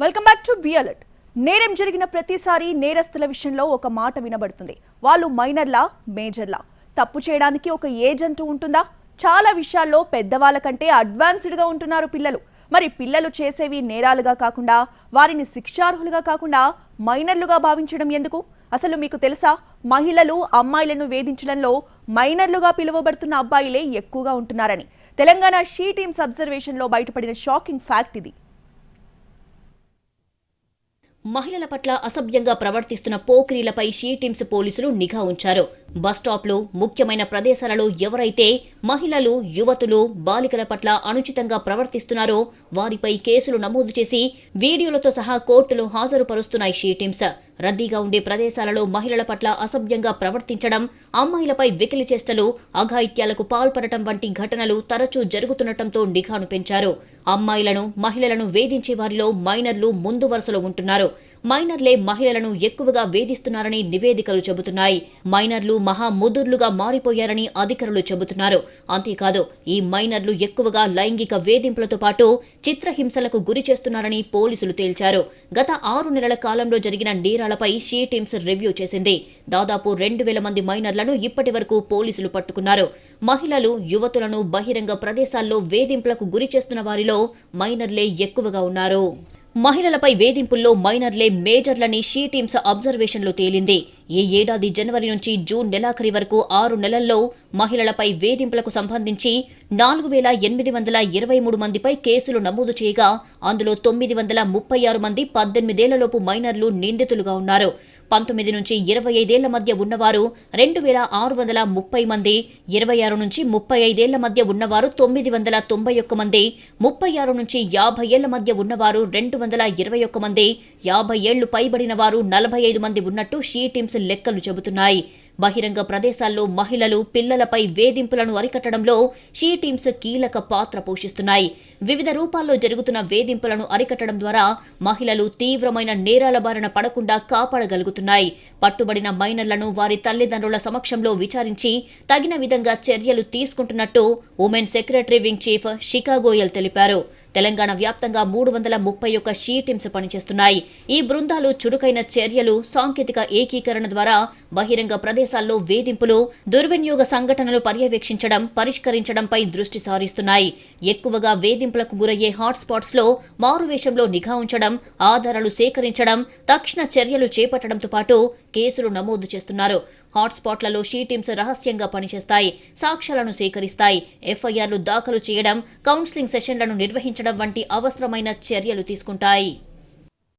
Welcome back to be alert. నేరం జరిగిన ప్రతిసారి నేరస్తుల విషయంలో ఒక మాట వినబడుతుంది. వాళ్ళు మైనర్లా, మేజర్లా? తప్పు చేయడానికి ఒక ఏజ్ అంటూ ఉంటుందా? చాలా విషయాల్లో పెద్దవాళ్ళ కంటే అడ్వాన్స్డ్గా ఉంటున్నారు పిల్లలు. మరి పిల్లలు చేసేవి నేరాలుగా కాకుండా, వారిని శిక్షార్హులుగా కాకుండా మైనర్లుగా భావించడం ఎందుకు? అసలు మీకు తెలుసా, మహిళలు అమ్మాయిలను వేధించడంలో మైనర్లుగా పిలువబడుతున్న అబ్బాయిలే ఎక్కువగా ఉంటున్నారని తెలంగాణ షీ టీమ్స్ అబ్జర్వేషన్లో బయటపడిన షాకింగ్ ఫ్యాక్ట్ ఇది. మహిళల పట్ల అసభ్యంగా ప్రవర్తిస్తున్న పోకిరీలపై షీ టీమ్స్ పోలీసులు నిఘా ఉంచారు. బస్టాప్లు, ముఖ్యమైన ప్రదేశాలలో ఎవరైతే మహిళలు, యువతులు, బాలికల పట్ల అనుచితంగా ప్రవర్తిస్తున్నారో వారిపై కేసులు నమోదు చేసి వీడియోలతో సహా కోర్టులో హాజరుపరుస్తున్నాయి షీ టీమ్స్. రద్దీగా ఉండే ప్రదేశాలలో మహిళల పట్ల అసభ్యంగా ప్రవర్తించడం, అమ్మాయిలపై వెకిలి చేష్టలు, అఘాయిత్యాలకు పాల్పడటం వంటి ఘటనలు తరచూ జరుగుతుండటంతో నిఘాను పెంచారు. అమ్మాయిలను, మహిళలను వేధించే వారిలో మైనర్లు ముందు వరుసలో ఉంటున్నారు. మైనర్లే మహిళలను ఎక్కువగా వేధిస్తున్నారని నివేదికలు చెబుతున్నాయి. మైనర్లు మహా ముదుర్లుగా మారిపోయారని అధికారులు చెబుతున్నారు. అంతేకాదు, ఈ మైనర్లు ఎక్కువగా లైంగిక వేధింపులతో పాటు చిత్రహింసలకు గురి చేస్తున్నారని పోలీసులు తేల్చారు. గత 6 నెలల కాలంలో జరిగిన నేరాలపై షీ టీమ్స్ రివ్యూ చేసింది. దాదాపు 2000 మంది మైనర్లను ఇప్పటి వరకు పోలీసులు పట్టుకున్నారు. మహిళలు, యువతులను బహిరంగ ప్రదేశాల్లో వేధింపులకు గురి చేస్తున్న వారిలో మైనర్లే ఎక్కువగా ఉన్నారు. మహిళలపై వేధింపుల్లో మైనర్లే మేజర్లని షీ టీమ్స్ అబ్జర్వేషన్లో తేలింది. ఈ ఏడాది జనవరి నుంచి జూన్ నెలాఖరి వరకు 6 నెలల్లో మహిళలపై వేధింపులకు సంబంధించి 4823 మందిపై కేసులు నమోదు చేయగా అందులో 936 మంది 18 ఏళ్లలోపు మైనర్లు నిందితులుగా ఉన్నారు. 19 నుంచి 25 ఏళ్ల మధ్య ఉన్నవారు 2630 మంది, 26 నుంచి 35 ఏళ్ల మధ్య ఉన్నవారు 991 మంది, 36 నుంచి 50 ఏళ్ల మధ్య ఉన్నవారు 221 మంది, 50 ఏళ్లు పైబడిన వారు 45 మంది ఉన్నట్టు షీ టీమ్స్ లెక్కలు చెబుతున్నాయి. బహిరంగ ప్రదేశాల్లో మహిళలు, పిల్లలపై వేధింపులను అరికట్టడంలో షీ టీమ్స్ కీలక పాత్ర పోషిస్తున్నాయి. వివిధ రూపాల్లో జరుగుతున్న వేధింపులను అరికట్టడం ద్వారా మహిళలు తీవ్రమైన నేరాల బారిన పడకుండా కాపాడగలుగుతున్నాయి. పట్టుబడిన మైనర్లను వారి తల్లిదండ్రుల సమక్షంలో విచారించి తగిన విధంగా చర్యలు తీసుకుంటున్నట్టు ఉమెన్ సెక్రటరీ వింగ్ చీఫ్ శిఖా గోయల్ తెలిపారు. తెలంగాణ వ్యాప్తంగా 331 షీ టీమ్స్ పనిచేస్తున్నాయి. ఈ బృందాలు చురుకైన చర్యలు, సాంకేతిక ఏకీకరణ ద్వారా బహిరంగ ప్రదేశాల్లో వేధింపులు, దుర్వినియోగ సంఘటనలు పర్యవేక్షించడం, పరిష్కరించడంపై దృష్టి సారిస్తున్నాయి. ఎక్కువగా వేధింపులకు గురయ్యే హాట్స్పాట్స్ లో మారువేషంలో నిఘా ఉంచడం, ఆధారాలు సేకరించడం, తక్షణ చర్యలు చేపట్టడంతో పాటు కేసులు నమోదు చేస్తున్నారు. హాట్స్పాట్లలో షీ టీమ్స్ రహస్యంగా పనిచేస్తాయి, సాక్ష్యాలను సేకరిస్తాయి, ఎఫ్ఐఆర్లు దాఖలు చేయడం, కౌన్సిలింగ్ సెషన్లను నిర్వహించడం వంటి అవసరమైన చర్యలు తీసుకుంటాయి.